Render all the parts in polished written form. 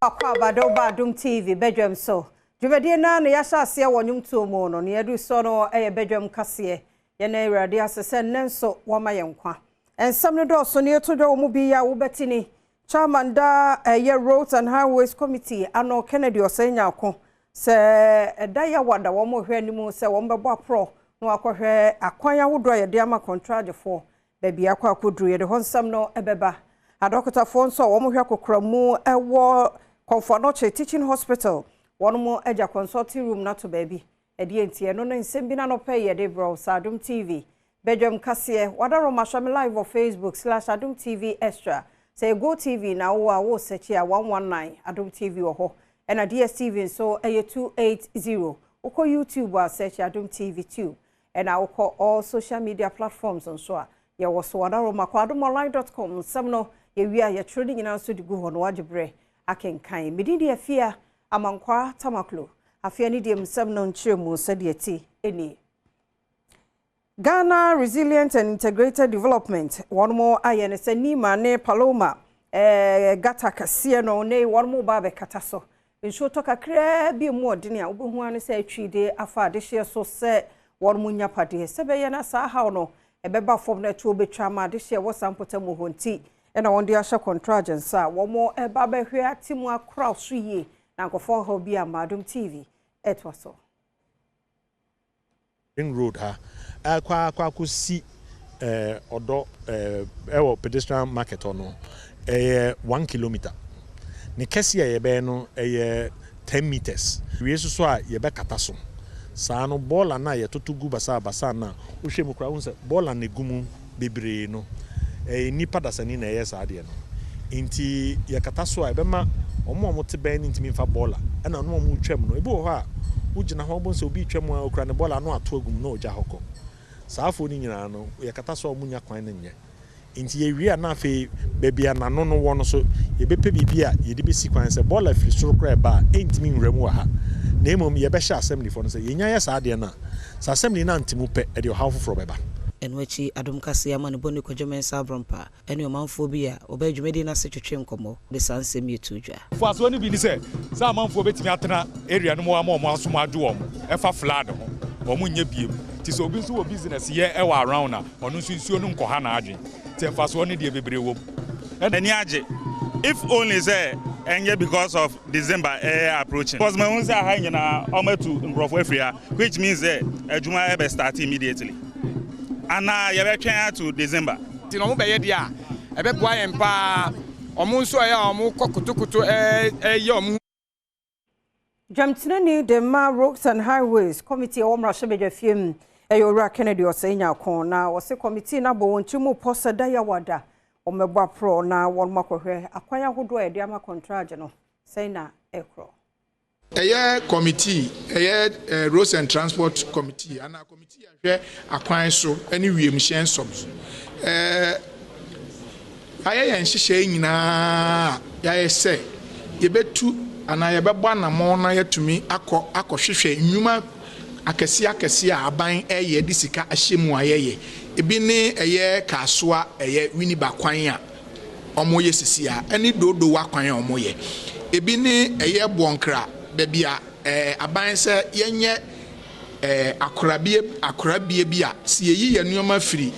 Badwam TV Badwam so dwumade na na ya hyase wonwum tuo mu no ne yadu so no Badwam kase ye na awurade asese nenso woma yenkwa ensam ne do so ne to dwo mu bi ya wo betini chairman da ye Roads and Highways Committee ano Kennedy Osanyako se da ya wada wo mo hwe animu se wo mbebo apro no akohwe akwan ya wodo ye de ama contract for baby akwa akoduru ye de honsam no ebeba adokota fo nso wo mo hwe akokramu ewo Comfortnoche Teaching Hospital one more eja consulting room na to baby edi entie no nsem bi na no pay ye de bro Adom TV Badwam kase wadaro mashami live on Facebook /Adom TV extra say go TV na wo search ya 119 Adom TV oho and a DSTV so 280 uko YouTube wa search Adom TV 2 and I will call all social media platforms on so ya was wadaro makwadomonline.com samno ye wi ya trading in so di go hono wajebre akenkan medidi afia amankwa tamaklo afia ni dem semno nchiremu sadieti eni Ghana Resilient and Integrated Development one more ayene se nima ne Paloma gata kase no ne one more ba be kataso nso to kakra bi mu odene a obehu ane se atwide afa de hye so se one more nyapade se be ye na sa ha no ebeba fom na tu obetwa ma de hye wo sampota mu honti ena wonde asha contractants a womo eba behwe atimu akra so yi na nkofo ho bi Adom TV etwaso ring road ha akwa kusi odo ewo pedestrian market ono 1 kilometer ne kesi ye be no 10 meters we so a ye be kataso saa no bola na ye totugu basa na wo hwemu kra wo se bola na gumu bebre no nipa dasani na yes ade no inti yakata so a bema omo te ben inti mfa bola na no mo twam no ebi wo ha ugina ho bon se obi twam okra ne bola no ato agum no oja hokọ saafo ni nyina no yakata so omunya kwan ne nye inti ye wi na afi bebia na no wo no so ye bepe bibia ye de besi kwan se bola firi soro kra ba inti mi nwramu ha na emom ye be hye assembly for no se ye nya yes ade na sa assembly na ntimu pe e de ho foforo beba enwechi Adom kase ama ne boni kwadwomen sabrompa ene omanfo bi a obadwumedi na se twetwe nkomo de sansem yetudwa fo aso ni bi ni se sa amanfo betimi atena area no mo ama asom ado om efa flood ho omo nya biem ti so obi nso wo business ye e wa around na ono nso nsuo no nkoha na adwen ti fa so ni de bebre wo eni age if only say enye because of December approaching because my own say ha nyina omatu ngrofo afria which means adwuma e be start immediately ana ye be twen to December ti no mo be ye dia e be boa yen pa omo nso ya omo kokotokoto ye omo Jamtinani the Roads and Highways Committee omra shebedwa fiem eyora Kennedy Osanyako na wose committee na bo wonchimu posa da ya wada omegba pro na won makohwe akwanya hodo e de ama contract no sei na ekro committee Roads and Transport Committee and a committee ahwe akwan so ani wiem hyen sobs yen hye nyina ya se ye betu ana ye beba na mo na yatumi akohwehwe nnwuma akese a aban eye de sika ahyemu ayeye ebi ne kasoa wini bakwan a omoye sisia ani dodo wakwan a omoye ebi ne bonkra bebia aban se yenye akorabie bi a si yeyi yenuoma firi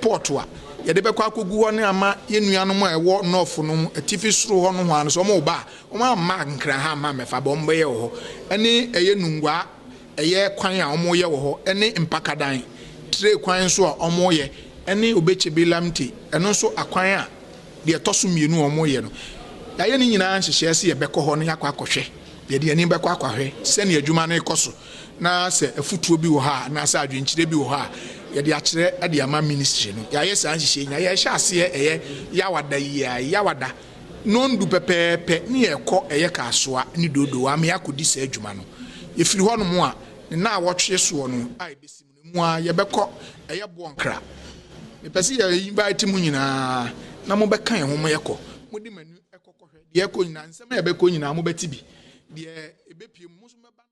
port a ye de bekwa akogu ho ne ama yenuanom a ewo north no atifi soro ho no ho an so mo ba o ma nkra ha ma mefa bombe ye ho ani nungwa kwan a omo ye wo ho ani mpakadan tre kwan so a omo ye ani obechebi lamti eno so akwan a de toso mienu omo ye no ya ni nyina nhyehyɛ se ye bekɔ ho no yakɔ akɔhwɛ ye de ani bekɔ akɔhwɛ se ne adwuma no ikoso na se afutuo bi wo ha na se adwenkyire bi wo ha ye de akyerɛ ade ama ministry no ya yesa nhyehyɛ nya ye hye ase yawada yawada nondu pepepe ne ye kɔ kasoa ni dodo wa me yakodi se adwuma no ye firi ho no mo a na awotwe so no ai besim no mu a ye bekɔ bonkra me pese ye invite mu nyina na mo bɛka ye ho mo ye kɔ mo di manu ekɔkɔhwɛ de ekɔ nyina nsɛm ye bɛkɔ nyina mo bɛtibi de ebepie mu so meba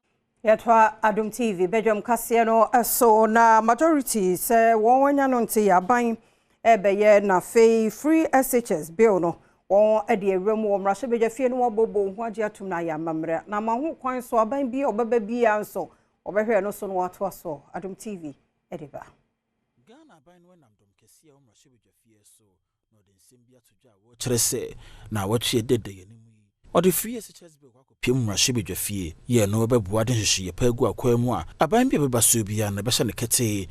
yatwa Adom TV Badwam kase no so na majority se won wanya no nte yaban ebeye na free SHS bill no wɔn de awuram wɔ mmarahyɛbadwafie no wɔbɔbɔ ho agye atum na ya mamre na ma ho kwan so aban bi ɔbɛba bi anso ɔbɛhwɛ no so no wato so Adom TV ediba Ghana aban no nam dom kɛse a mmarahyɛbadwafie so na ɔde nsɛm bi atodwa a wɔkyerɛ sɛ na wɔtwe dede yɛ nimu yi ɔde free SHS bill akɔpie mmarahyɛbadwafie yɛ no bɛboa de hyehyɛ pa agu akwan mu a aban bi bɛba so bi na bɛhyɛ ne kɛte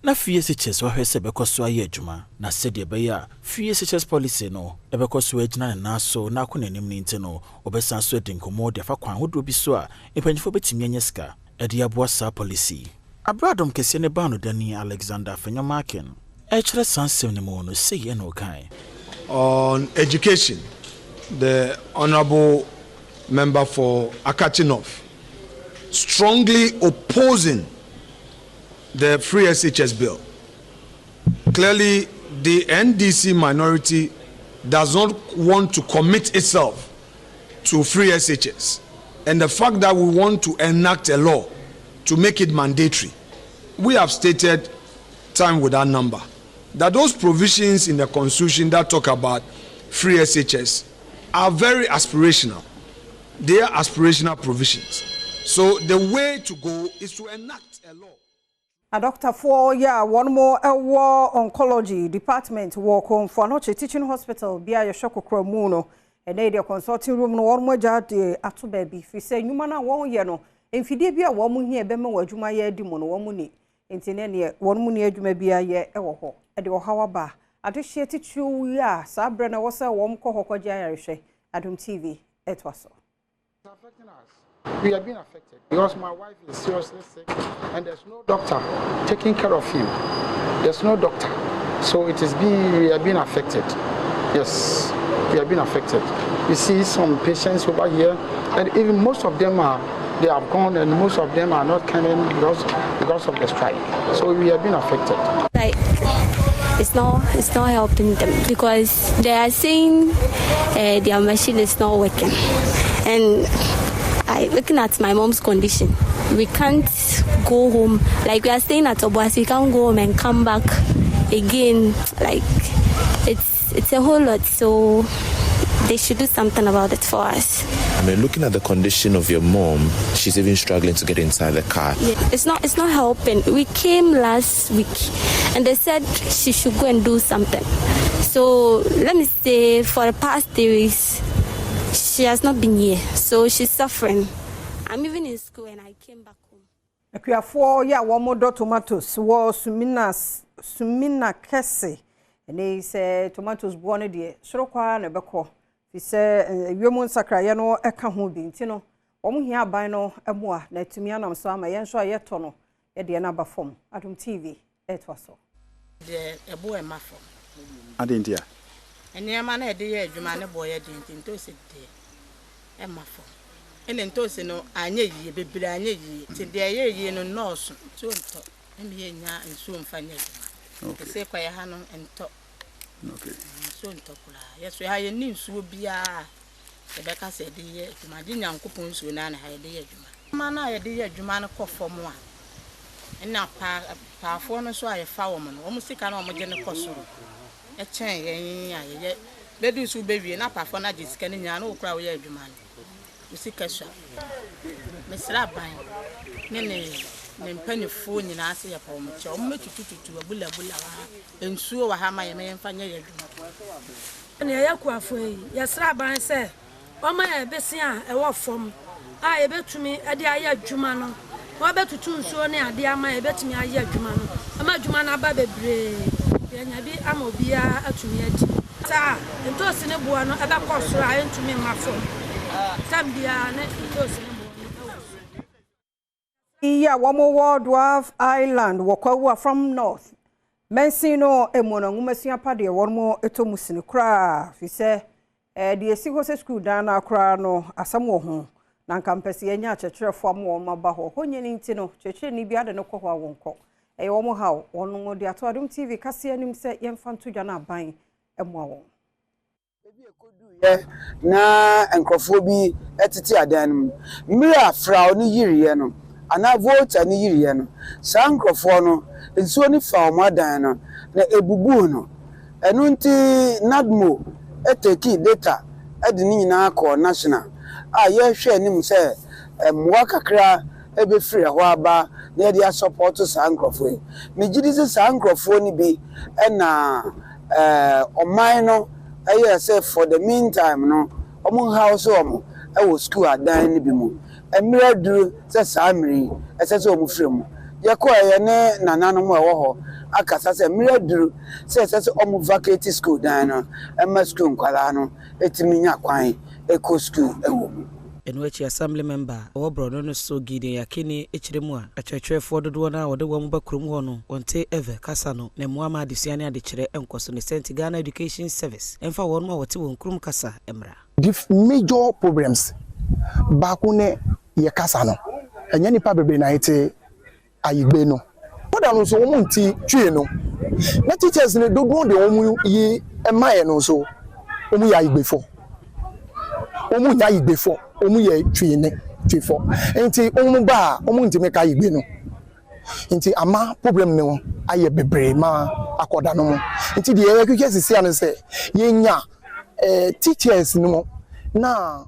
na free SHS wahwɛ sɛ bɛkɔ so ayɛ adwuma na sɛdeɛ bɛyɛ a free SHS policy no ɛbɛkɔ so agyina ne nan so na akɔ n'anim ne nti no ɔbɛsan so adi nkɔmmɔ de afa kwan ahodoɔ bi so a mpanyinfoɔ bɛtumi anya sika ɛde aboa saa policy Abradom kɛseɛ ne baa no dani Alexander Fenyomakin ɛkyerɛ sansɛm ne mu no sɛ yɛ no kan on education the honorable member for Akachinov strongly opposing the free SHS bill. Clearly, the NDC minority does not want to commit itself to free SHS. And the fact that we want to enact a law to make it mandatory, we have stated time with that number, that those provisions in the Constitution that talk about free SHS are very aspirational. They are aspirational provisions. So the way to go is to enact a law. A doctor for one more war oncology department work home for Noche Teaching Hospital bia your shoko kromuno and a consulting room no one more jade atu baby fi say nyuma won ye no emfidie bia wo mu hia bema wadwuma ye di mo no wo mu ni entine ne won mu ne adwuma bia ye ewo ho e de wo hawa ba adehye titu ya sa bre na wo say wo mko hokogye ayarehwe Adom TV etwaso we have been affected because my wife is seriously sick and there's no doctor taking care of him. There's no doctor. So we have been affected. Yes, we have been affected. You see some patients over here and even most of them they have gone and most of them are not coming because of the strike. So we have been affected. Like, it's not helping them because they are saying their machine is not working. And looking at my mom's condition, we can't go home. Like we are staying at Obuasi, we can't go home and come back again. Like it's a whole lot. So they should do something about it for us. I mean, looking at the condition of your mom, she's even struggling to get inside the car. Yeah, it's not helping. We came last week, and they said she should go and do something. So let me say, for the past 3 weeks. She has not been here, so she's suffering. I'm even in school and I came back home. Akuafo ya womodo tomatoes wo sumina kese. And they say tomatoes buone de sorokwa na beko. Fi se wiemu nsakra ye no eka ho bi ntino. Omo hia ban no emoa na tumi anam so ama ye nso ayeto no ye de na ba fom. Adom TV etwaso. De ebo e mafo. Adentia. Eniama na ede ye adwuma ne boye de ntosi de emafo ene ntosi no anya yiye bebere anya yiye ti de ye yiye no nurse so nto ene ye nya nsu mfanya adwuma okay se kwa ya ha no nto okay so nto kula yeso ha ye ni nsu bia e be ka se de ye adwuma de nyankopon nsu na ha ye de ye adwuma ma na ye de ye adwuma no kofo mo a ena pa fo no so aye fa wo mo no wo musika na wo je ne kosoro e chen yen aye bedu su bewie na pafo na jisika ne nya na okura wo ye adwuma no musika sha mesra ban ne mpanifo nyina ase ya pa wo mche o metututu abula wa ensuo wa ha ma ye mfanya ye adwuma ne ya kuafo yi ya sra ban se o ma ye besi a e wo fom a ye betumi ade aye adwuma no wo betutu nsuo ne ade ama ye betumi aye adwuma no ama adwuma na ba bebre ya nya bi ama obia atumi adi ta ntosi ne boa no ebe kosoro a ntumi mafo tambia ne ntosi ne boa no iya womo World Island wokwa from north mensino emono ngumasua pade wormo etomusini kra fi se de esi ho se school dan na kra no asam wo ho na kampesi anya checherefo am wo maba ho honye ni nti no cheche ni bia de no kɔ ho awonko womo hawo wono de ato Adom TV kase anim se yemfa ntodwa na ban emo awon na enkrofo bi etiti adan mu mira fra oni yiriye no ana vote ani yiriye no sa enkrofo no ensuo ni fa omo adan no na ebubu no enu nti nadmo take data edi ni nyina ko national a ye hwe anim se mmoa kakra ebe free ho aba na ye support sa nkrofo me gidi se sa nkrofo ni bi na oman no aye say for the meantime no omo house omo e school adan ni bi mu emira duru se sa amiri ese se omo free mu ye ko ye ne nananu mo e wo ho akasa se emira duru se omo vacate school dan no emma school nkwala no etimi nya kwan eko school ewo Enwechi assembly member Obrono no so gidi yakini echiremu a achwechwefo dodo na wode wom bakrum ho no wonte eve kasa no na muama adesuane adekire enkoso ne St Ghana Education Service emfa won ma wote won krum kasa emra. The major problems bakune ye kasa no enya nipa bebre na ite ayigbe no poda no so won nti twie no na teachers ne dodo de won yi emaye no so omu ya igbefo omu nya igbefo omu ye twie ne twefo enti omu ba omu nti meka igbe no enti ama problem ne aye bebre ma akoda no mo enti de ye kweke sisi anu se ye nya teachers no na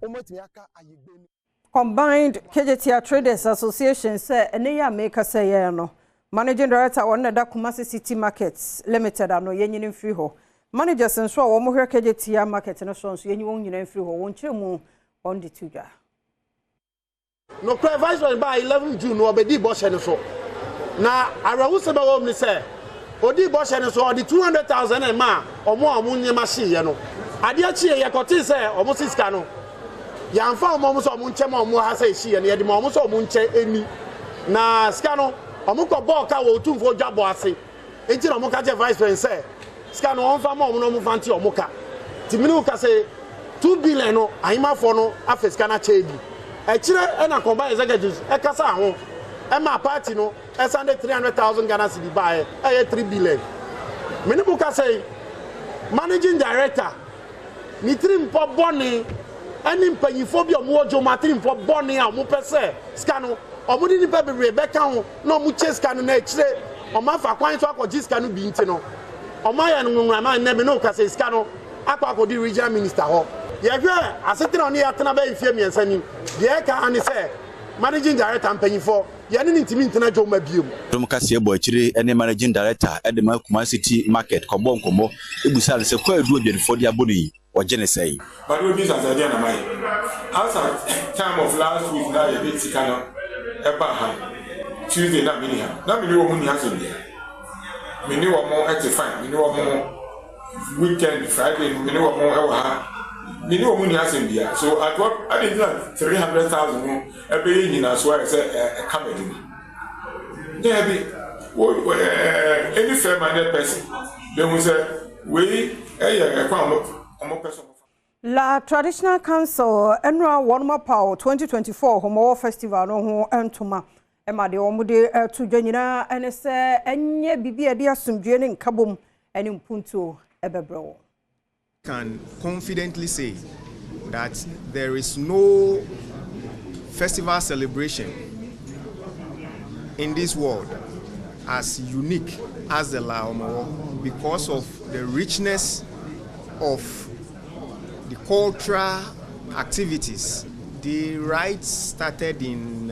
omu ti aka ayigbe no. Combined KJT Traders Association say ene ya make say ye no managing director won na da Kumasi City Markets Limited ano ye nyini free ho managers nso wo mo hwe KJT market no so ye nyi won nyina free ho won kyeremu on the tuja no cry vice by 11 June no obedi bo hye no so na arawu se ba wo ni say odi bo hye no so the 200,000 e ma omo nyema hye ye no ade a chie ye kotin say omo siska no yamfa omo so omo nche ma omo ha say hye ye no ye de ma omo so omo nche eni na ska no omo ko ball ka wo tumfo dwabo ase enti na omo ka je vice president say ska no onfa ma omo no omo fanti omo ka timinu ka say 2 billion no ahima for no afeska na chedi e kire na combine executives e kasa ho e ma party no e sande 300,000 Ghana cedi buy e 3 billion meni buka say managing director ni trimpo boni any mpanyifo bi omo ojo ma trimpo boni a omo pese ska no omo di ni pe bebre be ka ho na omo che ska no na e kire omo afa kwan so akọji ska no bi nti no omo ya no nwura ma na me no ka say ska no akwa di regional minister ho ye hwe asetena oni atena ba ifie miensa nim ye ka ani say managing director mpanyifo ye ne ntimi ntena jo ma biem dom ka se bo akire ene managing director Adom Kumasi City Market kobo nkomo ebusale se kwa edu odwefo dia boni oje ne say but we business idea na mai outside time of last week na ye bit sikano eba ha Tuesday na mini ha na mini wo mu ni ha so bia mini wo mo at fine mini wo mo weekend Friday mini wo mo e wa ha mini wo mu ni ha so bia so at what I did like 300,000 no ebe yin na so I say e comedy there be any fair-minded person they will say we La Traditional Council enra wonma power 2024 homo festival no ho entoma ema de omude to dwanyina ene se enye bibia de asomdwe ne nkabom ene mpunto ebebrewo. Can confidently say that there is no festival celebration in this world as unique as the Laomo because of the richness of the cultural activities. The rites started in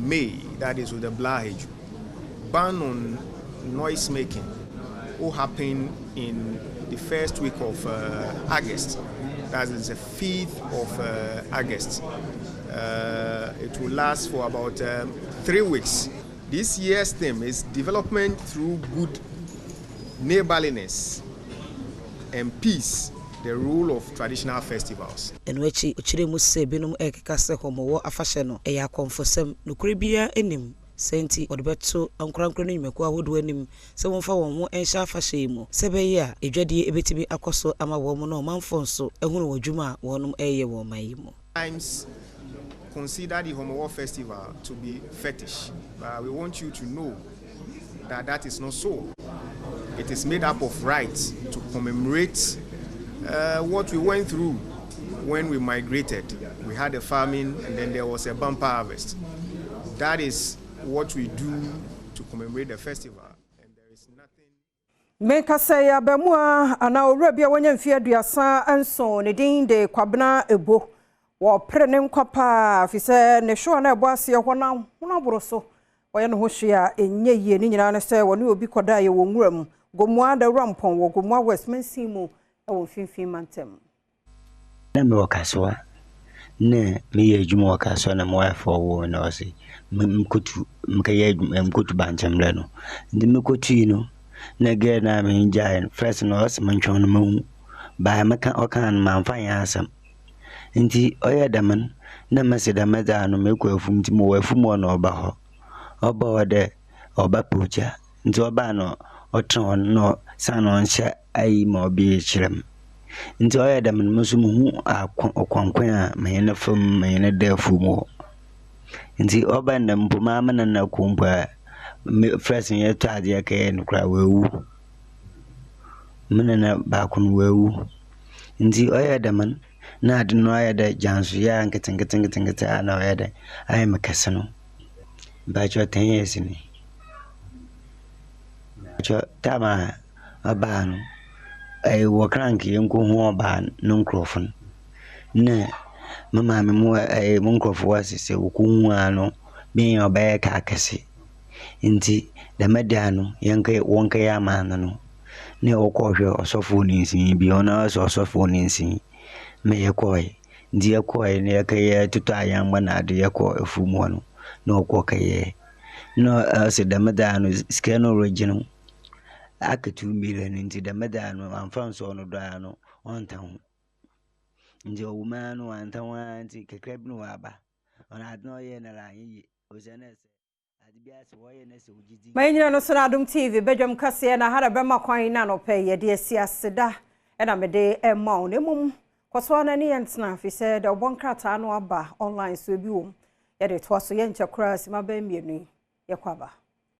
May, that is with the Blahage. Ban on noise making will happen in the first week of August. That is the 5th of August. It will last for about 3 weeks. This year's theme is development through good neighborliness and peace, the rule of traditional festivals. Enwechi ochire mu se binum ekeka se homowo afahye no eya konfosem nokure bia enim senti odebeto ankorankora no nyimako ahodo anim se wonfa won mo enhya afahye mu sebeye a edwade ebetimi akoso ama wo mo no manfo nso ehunu wadwuma wonum eye wo mayimo. Times consider the Homo Festival to be fetish, but we want you to know that that is not so. It is made up of rites to commemorate what we went through when we migrated. We had a famine and then there was a bumper harvest. That is what we do to commemorate the festival. And there is nothing. Menka say abamua ana owura bia wonya mfie aduasa anso ne din de kwabena ebo wo pre ne nkwapa afise ne hwo na ebo ase ho na boro so wo ye no ho hwea enye yie ni nyina ne say wo ne obi koda ye wo nwuram gomua da rampon wo gomua westminster mu e wo finfin mantem na me wakasoa ne me ye adwuma wakasoa na mo afọ wo na osi mkotu mkaye mkotu banchamre no ndi mkotu no na ge na me njai first no os manchon mu ba maka okan man fan yasam nti oyedaman na masida meda no mekwa afum ti mo afum no oba ho oba ode oba pocha nti oba no otron no sanon sha ai mo bi chirem nti oyedaman musum hu akwankwan a me na fam me na da fumo nti oba na mpuma mana na kumpa fresh ye tade ya kai nkra wewu mana na ba kun wewu nti oyedaman na ade no ayeda jansu ya nkete ana oyeda ay makase no ba cho 10 years ni cho tama abanu ay wakrank yenko ho oba no nkrofon na mama me mo ay mo nkrofo wasese woku ano bin oba ka akase nti da mediano yanka wonka ya mana no ne okohwe osofo ninsin bi ona osofo ninsin me yekoy ndi yekoy ne yakay tutu ayamba na ade yeko afumu no na okokaye no se da mediano skeno original aka 2 million nti da mediano amfanso no do ano ontan ndi owuma no antan wa nti kekreb no aba ona ade no ye na la yi ozenese Mayina no sona Adom TV Badwam kase na hara bema kwan na no pe ye de asiaseda e na me de ema on emum kwaso na ne yentna fi se da obonkrata no aba online so bi wom ye de to so ye nchakura sima ba mienu ye kwaba